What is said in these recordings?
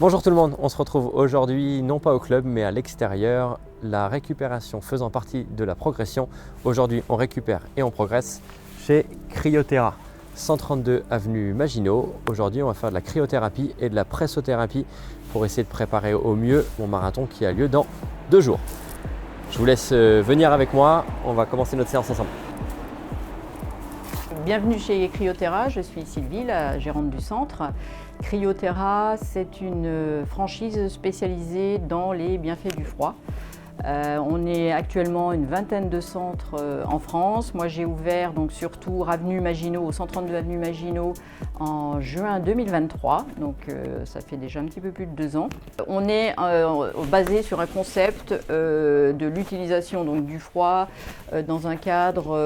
Bonjour tout le monde, on se retrouve aujourd'hui non pas au club mais à l'extérieur, la récupération faisant partie de la progression. Aujourd'hui on récupère et on progresse chez Cryoterra, 132 avenue Maginot. Aujourd'hui on va faire de la cryothérapie et de la pressothérapie pour essayer de préparer au mieux mon marathon qui a lieu dans 2 jours. Je vous laisse venir avec moi, on va commencer notre séance ensemble. Bienvenue chez Cryoterra, je suis Sylvie, la gérante du centre. Cryoterra, c'est une franchise spécialisée dans les bienfaits du froid. On est actuellement une vingtaine de centres en France. Moi, j'ai ouvert donc surtout avenue Maginot, au 132 avenue Maginot en juin 2023. Donc, ça fait déjà un petit peu plus de 2 ans. On est basé sur un concept de l'utilisation donc du froid dans un cadre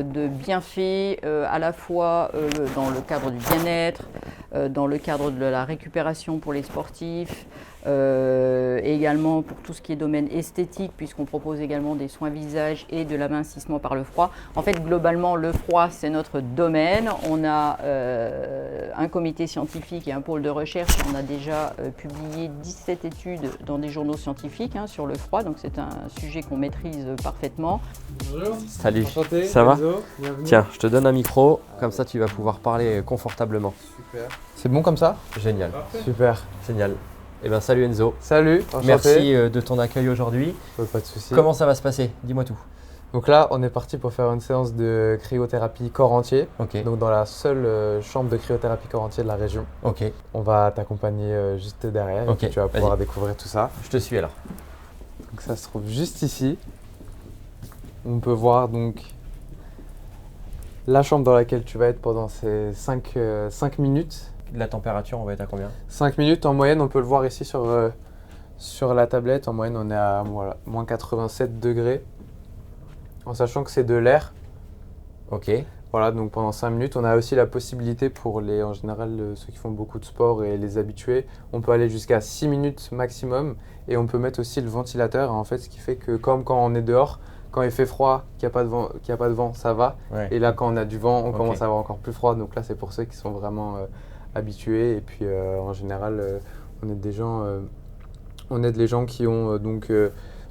de bienfaits à la fois dans le cadre du bien-être, dans le cadre de la récupération pour les sportifs, et également pour tout ce qui est domaine esthétique, puisqu'on propose également des soins visage et de l'amincissement par le froid. En fait, globalement, le froid, c'est notre domaine. On a un comité scientifique et un pôle de recherche. On a déjà publié 17 études dans des journaux scientifiques sur le froid, donc c'est un sujet qu'on maîtrise parfaitement. Bonjour. Salut, Enchanté. ça va? Enzo, bienvenue. Tiens, je te donne un micro, comme ça tu vas pouvoir parler confortablement. Super. C'est bon comme ça? Génial, Super. génial. Eh bien salut Enzo. Salut, enchanté. Merci de ton accueil aujourd'hui. Pas de souci. Comment ça va se passer? Dis-moi tout. Donc là, on est parti pour faire une séance de cryothérapie corps entier. Ok. Donc dans la seule chambre de cryothérapie corps entier de la région. Ok, On va t'accompagner juste derrière Ok, et puis tu vas pouvoir vas-y. découvrir tout ça. je te suis alors. Donc ça se trouve juste ici. On peut voir donc la chambre dans laquelle tu vas être pendant ces 5 minutes. La température, on va être à combien? 5 minutes en moyenne, on peut le voir ici sur la tablette. En moyenne, on est à moins 87 degrés. En sachant que c'est de l'air. Ok, Voilà, donc pendant 5 minutes, on a aussi la possibilité pour en général, ceux qui font beaucoup de sport et les habitués, on peut aller jusqu'à 6 minutes maximum. Et on peut mettre aussi le ventilateur, en fait, ce qui fait que comme quand on est dehors, quand il fait froid, qu'il n'y a pas de vent, ça va. ouais. Et là, quand on a du vent, on Ok. commence à avoir encore plus froid. Donc là, c'est pour ceux qui sont vraiment habitués. Et puis, en général, on aide des gens, on aide les gens qui ont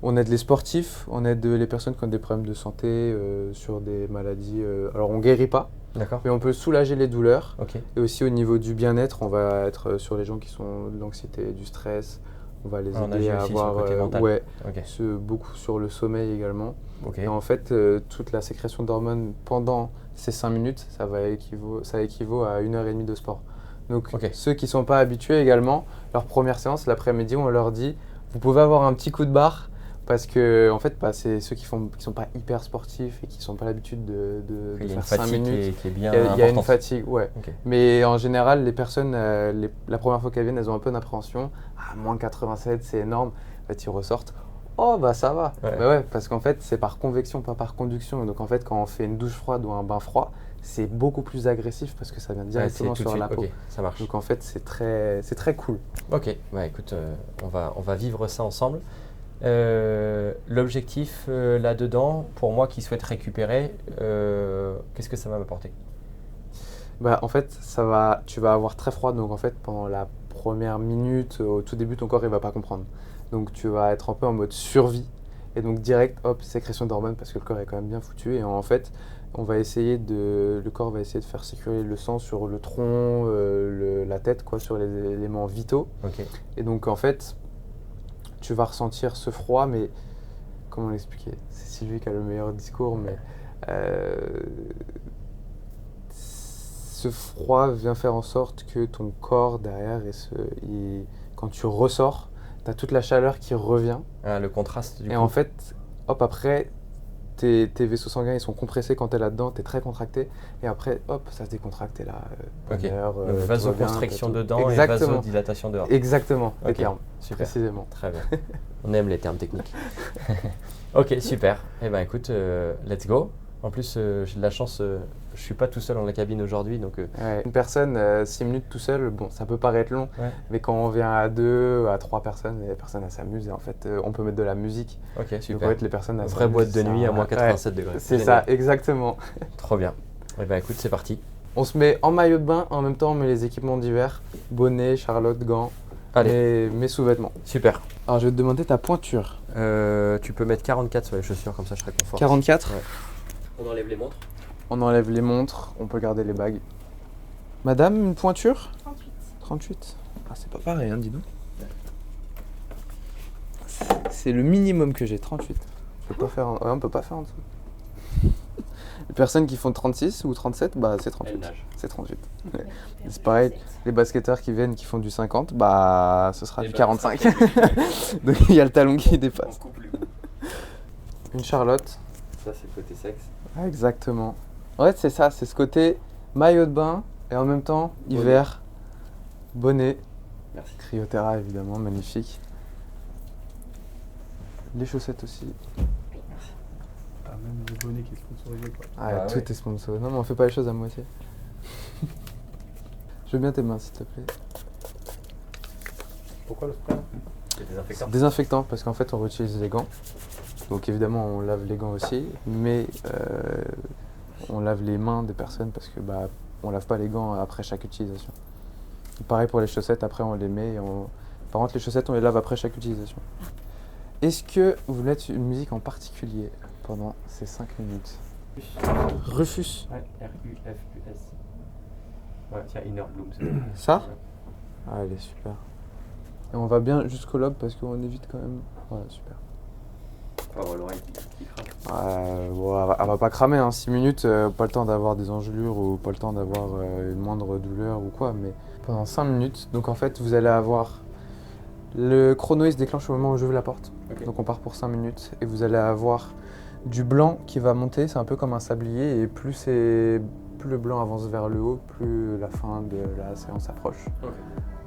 on aide les sportifs, on aide les personnes qui ont des problèmes de santé sur des maladies. Alors, on guérit pas, D'accord. mais on peut soulager les douleurs. Ok, Et aussi au niveau du bien-être, on va être sur les gens qui sont de l'anxiété, du stress. On va les on aider agit à aussi sur avoir le côté mental. ouais, ok, beaucoup sur le sommeil également. ok. Et en fait, toute la sécrétion d'hormones pendant ces 5 minutes, ça équivaut à 1h30 de sport. Donc Ok. ceux qui ne sont pas habitués également, leur première séance, l'après-midi, on leur dit, vous pouvez avoir un petit coup de barre, parce que en fait, c'est ceux qui ne sont pas hyper sportifs et qui n'ont pas l'habitude de Il y a une faire 5 fatigue minutes. qui est bien Il y a une importante. fatigue, ouais. Ok. Mais en général, les personnes, la première fois qu'elles viennent, elles ont un peu d'appréhension. Ah, moins 87, c'est énorme. En fait, ils ressortent. Oh, bah ça va. Ouais. Bah ouais, parce qu'en fait, c'est par convection, pas par conduction. Donc en fait, quand on fait une douche froide ou un bain froid, c'est beaucoup plus agressif parce que ça vient Ouais, directement c'est tout de sur la suite. peau. Ok, ça marche. Donc en fait, c'est très cool. Ok, bah écoute, on va vivre ça ensemble. L'objectif là-dedans, pour moi qui souhaite récupérer, qu'est-ce que ça va m'apporter? Bah en fait, tu vas avoir très froid. Donc en fait, pendant la première minute, au tout début, ton corps il va pas comprendre. Donc tu vas être un peu en mode survie. Et donc direct, hop, sécrétion d'hormones parce que le corps est quand même bien foutu. Et en fait, le corps va essayer de faire circuler le sang sur le tronc, la tête, quoi, sur les éléments vitaux. Ok, Et donc en fait, tu vas ressentir ce froid, mais comment l'expliquer? C'est Sylvie qui a le meilleur discours, mais ce froid vient faire en sorte que ton corps derrière, quand tu ressors, tu as toute la chaleur qui revient. ah, le contraste du Et coup. en fait, hop, après, tes vaisseaux sanguins ils sont compressés quand tu es là-dedans, tu es très contracté. Et après, hop, ça se décontracte. Et là, Ok, bonheur, donc tout va bien, vasoconstriction t'as tout. dedans Exactement. et vasodilatation dehors. Exactement, les Ok, termes, super. précisément. Très bien. On aime les termes techniques. Ok, super. Eh ben écoute, let's go. En plus, j'ai de la chance, je suis pas tout seul dans la cabine aujourd'hui, donc Ouais. Une personne, 6 minutes tout seul, bon, ça peut paraître long, ouais. mais quand on vient à 2, à 3 personnes, les personnes elles s'amusent et en fait, on peut mettre de la musique. Ok, Donc super. en fait, les personnes elles Vraie s'amusent, boîte de ça- nuit à moins ouais, 87 degrés. c'est Génial. ça, exactement. Trop bien. Eh ben écoute, c'est parti. On se met en maillot de bain, en même temps on met les équipements d'hiver, bonnet, charlotte, gants, Allez, mes sous-vêtements. super. Alors je vais te demander ta pointure. Tu peux mettre 44 sur les chaussures, comme ça je serai confort. 44. Ouais. On enlève les montres. On enlève les montres, on peut garder les bagues. Madame, une pointure 38. Ah, c'est pas pareil, hein, dis donc. C'est le minimum que j'ai, 38. On peut pas faire on peut pas faire en dessous. Les personnes qui font 36 ou 37, bah c'est 38. Elle nage. C'est 38. Ouais. C'est pareil, les basketteurs qui viennent, qui font du 50, bah ce sera du 45. Donc il y a le talon qui dépasse. On coupe les bouts. Une Charlotte. Ça c'est le côté sexe. Ah, exactement. Ouais, c'est ça, c'est ce côté maillot de bain et en même temps Bonnet. hiver, bonnet, Merci. Cryoterra évidemment, magnifique. Les chaussettes aussi. Ah, même le bonnet qui est sponsorisé, quoi. Ah, Ah tout ouais. est sponsor. Non, mais on fait pas les choses à moitié. Je veux bien tes mains, s'il te plaît. Pourquoi le spray? C'est désinfectant. Désinfectant, parce qu'en fait, on réutilise les gants. Donc évidemment, on lave les gants aussi, mais on lave les mains des personnes parce que bah, on lave pas les gants après chaque utilisation. Et pareil pour les chaussettes, après on les met. Par contre, les chaussettes, on les lave après chaque utilisation. Est-ce que vous voulez mettre une musique en particulier pendant ces 5 minutes? Rufus. Ouais, R-U-F-U-S. Ouais, tiens, Inner Bloom. c'est Ça? Ah, elle est super. Et on va bien jusqu'au lobe parce qu'on évite quand même. Voilà, super. Faut avoir l'oreille qui craque. Bon, elle va pas cramer, hein. 6 minutes, pas le temps d'avoir des engelures ou pas le temps d'avoir une moindre douleur ou quoi, mais pendant 5 minutes. Donc en fait, vous allez avoir le chrono, il se déclenche au moment où j'ouvre la porte. Ok. Donc on part pour 5 minutes et vous allez avoir du blanc qui va monter, c'est un peu comme un sablier et plus le blanc avance vers le haut, plus la fin de la séance approche. Ok.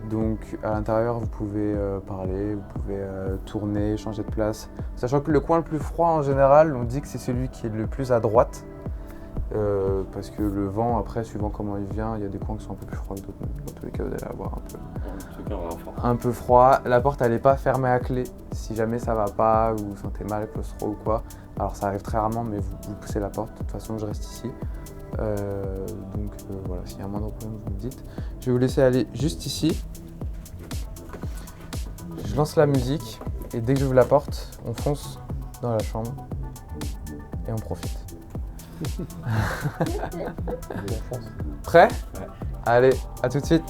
Donc à l'intérieur, vous pouvez parler, vous pouvez tourner, changer de place. Sachant que le coin le plus froid en général, on dit que c'est celui qui est le plus à droite. Parce que le vent, après, suivant comment il vient, il y a des coins qui sont un peu plus froids que d'autres. Dans tous les cas, vous allez avoir un peu froid. La porte, elle n'est pas fermée à clé. Si jamais ça va pas, ou vous sentez mal, claustro ou quoi, alors ça arrive très rarement, mais vous poussez la porte. De toute façon, je reste ici. Donc voilà, s'il y a un moindre problème, vous me dites. Je vais vous laisser aller juste ici. Je lance la musique et dès que j'ouvre la porte, on fonce dans la chambre et on profite. Prêt? Ouais. Allez, à tout de suite.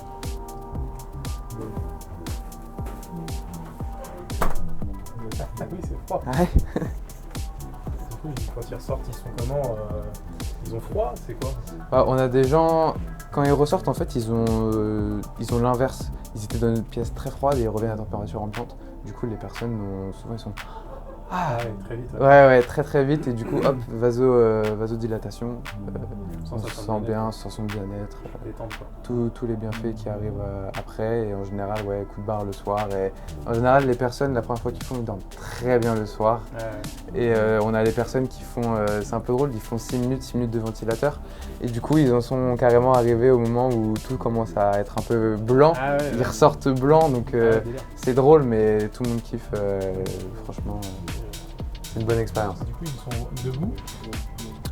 Ah oui, c'est froid. Ouais. Du coup, quand ils ressortent, ils sont comment ils ont froid, c'est quoi? On a des gens, quand ils ressortent, en fait, ils ont l'inverse. Ils étaient dans une pièce très froide et ils reviennent à température ambiante. Du coup, les personnes, souvent, ils sont... Ah ouais, très vite. Ouais, très très vite et du coup, hop, vasodilatation. On se Sensation de sent bien-être. bien, sensation de bien-être. Détente, quoi. Tous les bienfaits qui arrivent après et en général, ouais, coup de barre le soir. Et en général, les personnes, la première fois qu'ils font, ils dorment très bien le soir. Ouais. Et on a des personnes qui font, c'est un peu drôle, ils font 6 minutes de ventilateur. Et du coup, ils en sont carrément arrivés au moment où tout commence à être un peu blanc. Ah ouais, Ils ouais. ressortent blancs, donc Ouais, délire. c'est drôle, mais tout le monde kiffe. Franchement, c'est une bonne expérience. Du coup, ils sont debout.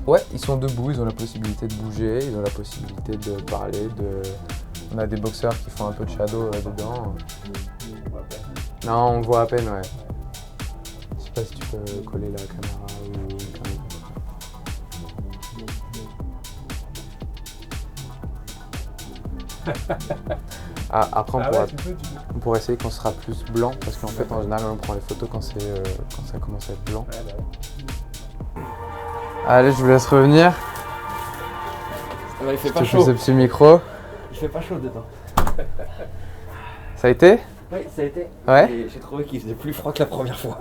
Ouais, ils sont debout, ils ont la possibilité de bouger, ils ont la possibilité de parler. On a des boxeurs qui font un peu de shadow dedans. Non, on voit à peine, ouais. Je sais pas si tu peux coller la caméra ou une caméra. Après, on pourra essayer qu'on sera plus blanc, parce qu'en fait, en général, on prend les photos quand ça commence à être blanc. Ouais, bah ouais. Allez, je vous laisse revenir. Il fait Je te fais ce petit micro. Il fait pas chaud dedans. Ça a été? Oui, ça a été. Ouais. Et j'ai trouvé qu'il faisait plus froid que la première fois.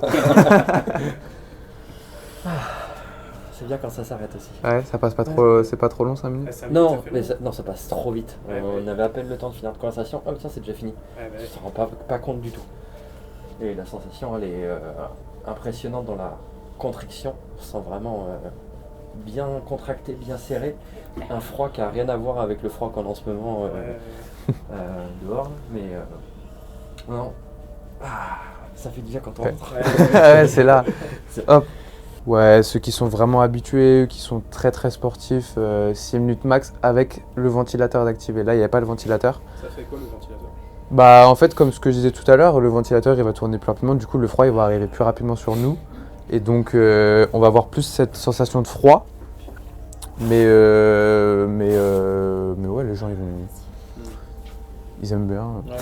C'est bien quand ça s'arrête aussi. Ouais, ça passe pas trop, c'est pas trop long 5 minutes? Ouais, ça Non, fait mais long. non, ça passe trop vite. Ouais, On ouais. avait à peine le temps de finir notre conversation. Oh tiens, c'est déjà fini. Ouais, bah On ouais. s'en rend pas compte du tout. Et la sensation, elle est impressionnante dans la contriction. On se sent vraiment bien contracté, bien serré. Un froid qui a rien à voir avec le froid qu'on a en ce moment dehors. Mais non. Ah, ça fait du bien quand on rentre. Ouais, c'est là. C'est- Hop. Ouais, ceux qui sont vraiment habitués, qui sont très très sportifs, 6 minutes max avec le ventilateur d'activer. Là, il n'y a pas le ventilateur. Ça fait quoi le ventilateur? Bah en fait, comme ce que je disais tout à l'heure, le ventilateur il va tourner plus rapidement, du coup le froid il va arriver plus rapidement sur nous. Et donc on va avoir plus cette sensation de froid. Mais ouais, les gens ils aiment bien. Ouais.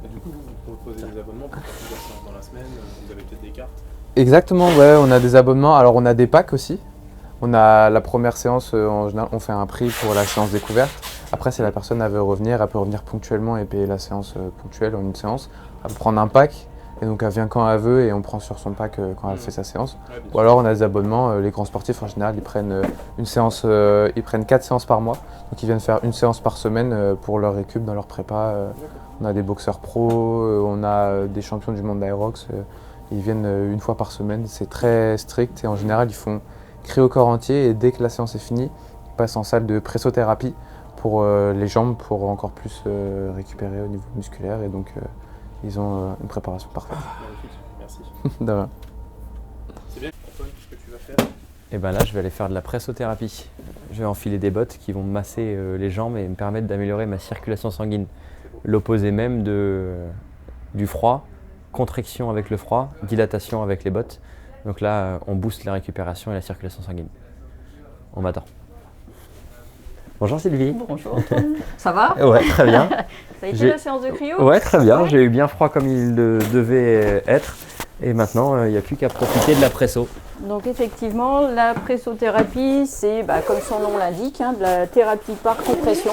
Et du coup, vous proposez des abonnements pour faire plusieurs séances dans la semaine, vous avez peut-être des cartes. Exactement, ouais, on a des abonnements. Alors on a des packs aussi. On a la première séance, en général, on fait un prix pour la séance découverte. Après, si la personne elle veut revenir, elle peut revenir ponctuellement et payer la séance ponctuelle en une séance. Elle peut prendre un pack et donc elle vient quand elle veut et on prend sur son pack quand elle fait sa séance. Ouais, bien Ou alors on a des abonnements, les grands sportifs en général, ils prennent une séance, ils prennent 4 séances par mois. Donc ils viennent faire une séance par semaine pour leur récup dans leur prépa. On a des boxeurs pros, on a des champions du monde d'Aerox. Ils viennent une fois par semaine, c'est très strict et en général ils font cryo corps entier et dès que la séance est finie, ils passent en salle de pressothérapie pour les jambes pour encore plus récupérer au niveau musculaire et donc ils ont une préparation parfaite. Magnifique, merci. De rien. C'est bien, Antoine, qu'est-ce que tu vas faire? Et ben là, je vais aller faire de la pressothérapie. Je vais enfiler des bottes qui vont me masser les jambes et me permettre d'améliorer ma circulation sanguine. L'opposé même du froid, contraction avec le froid, dilatation avec les bottes. Donc là, on booste la récupération et la circulation sanguine. On m'attend. Bonjour Sylvie. Bonjour Antoine. Ça va? Ouais, très bien. Ça a été la séance de cryo? Ouais, très bien. Ouais. J'ai eu bien froid comme il devait être. Et maintenant, il n'y a plus qu'à profiter de la presso. Donc effectivement, la pressothérapie, c'est comme son nom l'indique, de la thérapie par compression.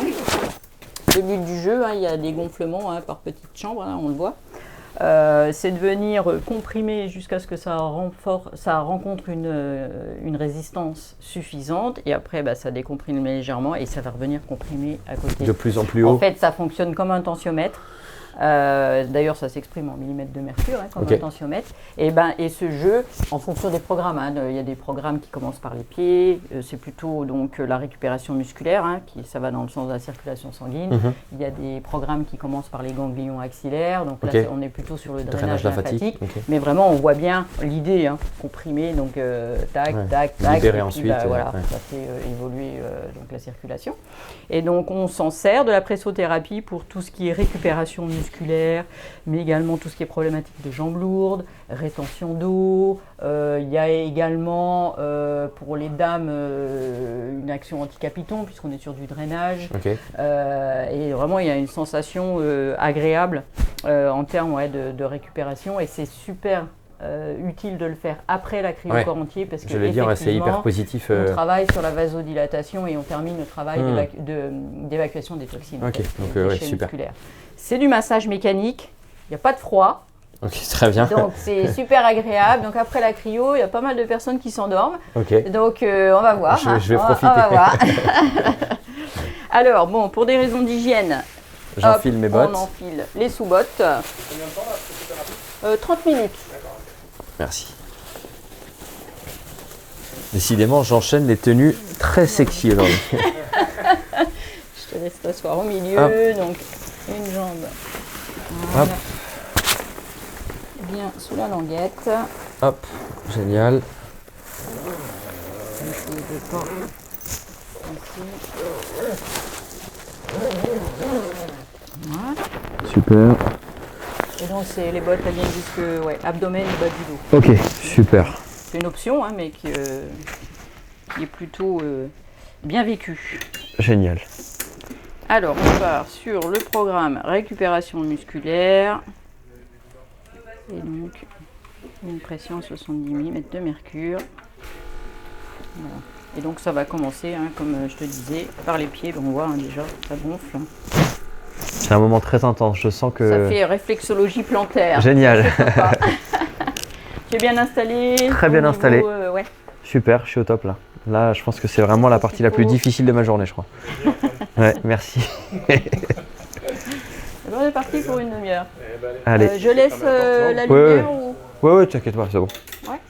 Le but du jeu, il y a des gonflements par petites chambres, on le voit. C'est de venir comprimer jusqu'à ce que ça rencontre une résistance suffisante et après ça décomprime légèrement et ça va revenir comprimer à côté. De plus en plus haut. En fait, ça fonctionne comme un tensiomètre. D'ailleurs, ça s'exprime en millimètres de mercure, comme un tensiomètre. Et ce jeu, en fonction des programmes, il y a des programmes qui commencent par les pieds, c'est plutôt donc la récupération musculaire, ça va dans le sens de la circulation sanguine. Il y a des programmes qui commencent par les ganglions axillaires, donc là on est plutôt sur le drainage lymphatique. Mais vraiment, on voit bien l'idée, comprimer, donc tac, tac, tac. Libérer et puis, ensuite. ça fait évoluer donc la circulation. Et donc on s'en sert de la pressothérapie pour tout ce qui est récupération musculaire, mais également tout ce qui est problématique de jambes lourdes, rétention d'eau. Il y a également pour les dames une action anti-capiton puisqu'on est sur du drainage. Et vraiment il y a une sensation agréable en termes de récupération et c'est super utile de le faire après la cryo corps entier parce que je vais dire, c'est hyper positif. On travaille sur la vasodilatation et on termine le travail d'évacuation des toxines. Donc super. Musculaires. C'est du massage mécanique, il n'y a pas de froid. Ok, très bien. Donc c'est super agréable. Donc après la cryo, il y a pas mal de personnes qui s'endorment. Donc on va voir. Je vais profiter. On va voir. Alors pour des raisons d'hygiène, j'enfile mes bottes. On enfile les sous-bottes. Combien de temps la pressothérapie? 30 minutes. Merci. Décidément, j'enchaîne les tenues très sexy aujourd'hui. Je te laisse t'asseoir au milieu. Donc une jambe. Voilà. Bien sous la languette. Hop, génial. Essayez de pas. Voilà. Super. Et donc les bottes elles viennent jusque abdomen et bas du dos. Ok, super. C'est une option mais qui est plutôt bien vécue. Génial. Alors on part sur le programme récupération musculaire. Et donc une pression 70 mm de mercure. Voilà. Et donc ça va commencer, comme je te disais, par les pieds. On voit déjà, ça gonfle. C'est un moment très intense, je sens que... Ça fait réflexologie plantaire. Génial. Tu es bien installé? Très bien installé. Ouais. Super, je suis au top là. Là, je pense que c'est vraiment la partie la plus difficile de ma journée, je crois. Ouais, merci. Alors on est parti pour une demi-heure. Allez. Je laisse la lumière ou... Ouais, t'inquiète pas, c'est bon. Ouais.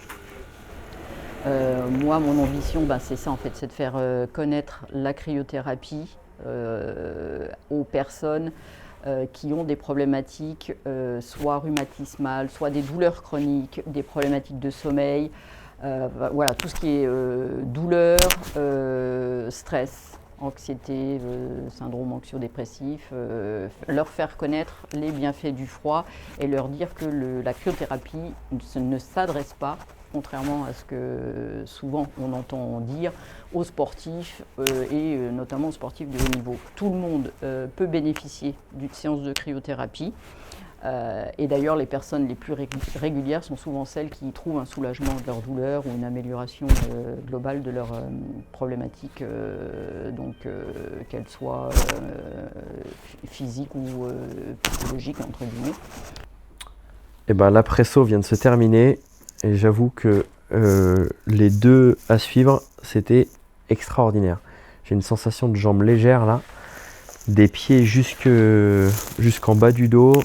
Moi, mon ambition, c'est ça en fait, c'est de faire connaître la cryothérapie aux personnes qui ont des problématiques soit rhumatismales, soit des douleurs chroniques, des problématiques de sommeil, voilà, tout ce qui est douleur, stress anxiété, syndrome anxio-dépressif, leur faire connaître les bienfaits du froid et leur dire que la cryothérapie ne s'adresse pas, contrairement à ce que souvent on entend dire, aux sportifs et notamment aux sportifs de haut niveau. Tout le monde peut bénéficier d'une séance de cryothérapie. Et d'ailleurs, les personnes les plus régulières sont souvent celles qui trouvent un soulagement de leur douleur ou une amélioration globale de leur problématique, qu'elle soit physique ou psychologique, entre guillemets. Et ben, l'apresso vient de se terminer et j'avoue que les deux à suivre, c'était extraordinaire. J'ai une sensation de jambes légères là, des pieds jusqu'en bas du dos,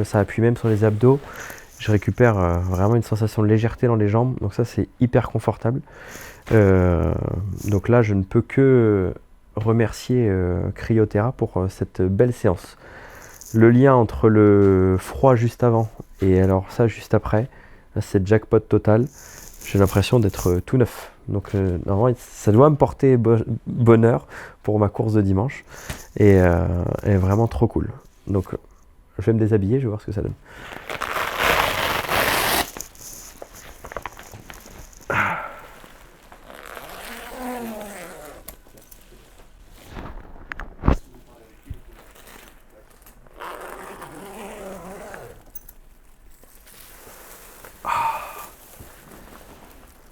ça appuie même sur les abdos. Je récupère vraiment une sensation de légèreté dans les jambes, donc ça c'est hyper confortable. Donc là je ne peux que remercier Cryotera pour cette belle séance. Le lien entre le froid juste avant et alors ça juste après, c'est jackpot total. J'ai l'impression d'être tout neuf. Donc normalement ça doit me porter bonheur pour ma course de dimanche et vraiment trop cool. Donc je vais me déshabiller, je vais voir ce que ça donne.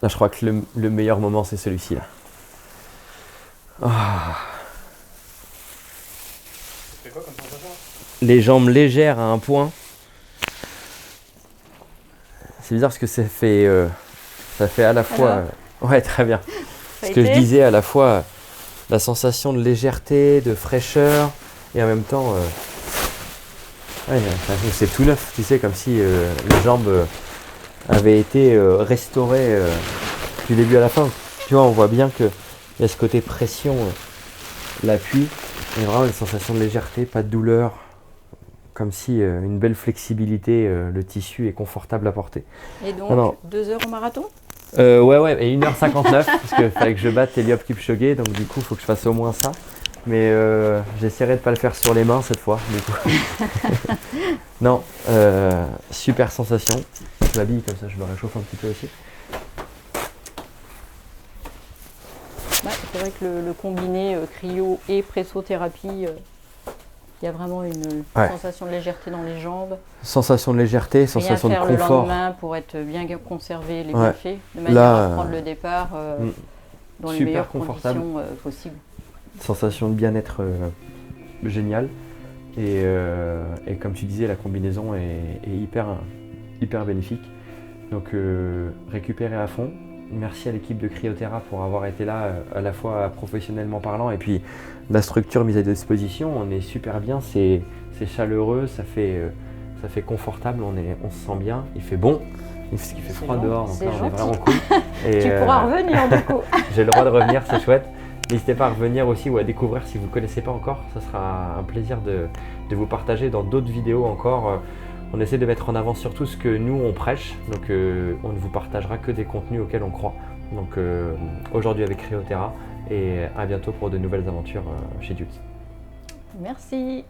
Là, je crois que le meilleur moment, c'est celui-ci là. C'est quoi comme sensation? Les jambes légères à un point. C'est bizarre parce que ça fait à la fois. Ouais, très bien. Ce que je disais, à la fois la sensation de légèreté, de fraîcheur, et en même temps, c'est tout neuf, tu sais, comme si les jambes avaient été restaurées du début à la fin. Tu vois, on voit bien qu'il y a ce côté pression, l'appui, et vraiment une sensation de légèreté, pas de douleur, comme si une belle flexibilité, le tissu est confortable à porter. Et donc, 2 heures au marathon? Ouais, et 1h59, parce qu'il fallait que je batte Eliop Kipchoge, donc du coup, il faut que je fasse au moins ça. Mais j'essaierai de ne pas le faire sur les mains cette fois, du coup. Non, super sensation. Je m'habille comme ça, je me réchauffe un petit peu aussi. Ouais, c'est vrai que le combiné cryo et pressothérapie, il y a vraiment une sensation de légèreté dans les jambes. Sensation de légèreté, sensation de confort. Rien faire le lendemain pour être bien conservé les bienfaits, de manière à prendre le départ dans les meilleures conditions possibles. Sensation de bien-être géniale. Et comme tu disais, la combinaison est hyper bénéfique. Donc récupérer à fond. Merci à l'équipe de Cryotera pour avoir été là à la fois professionnellement parlant et puis la structure mise à disposition. On est super bien, c'est chaleureux, ça fait confortable, on se sent bien, il fait bon, parce qu'il fait froid dehors, donc là on est vraiment cool. Et tu pourras revenir du coup. J'ai le droit de revenir, c'est chouette. N'hésitez pas à revenir aussi ou à découvrir si vous ne connaissez pas encore. Ce sera un plaisir de vous partager dans d'autres vidéos encore. On essaie de mettre en avant surtout ce que nous on prêche. Donc on ne vous partagera que des contenus auxquels on croit. Donc aujourd'hui avec Cryotera et à bientôt pour de nouvelles aventures chez Dudes. Merci.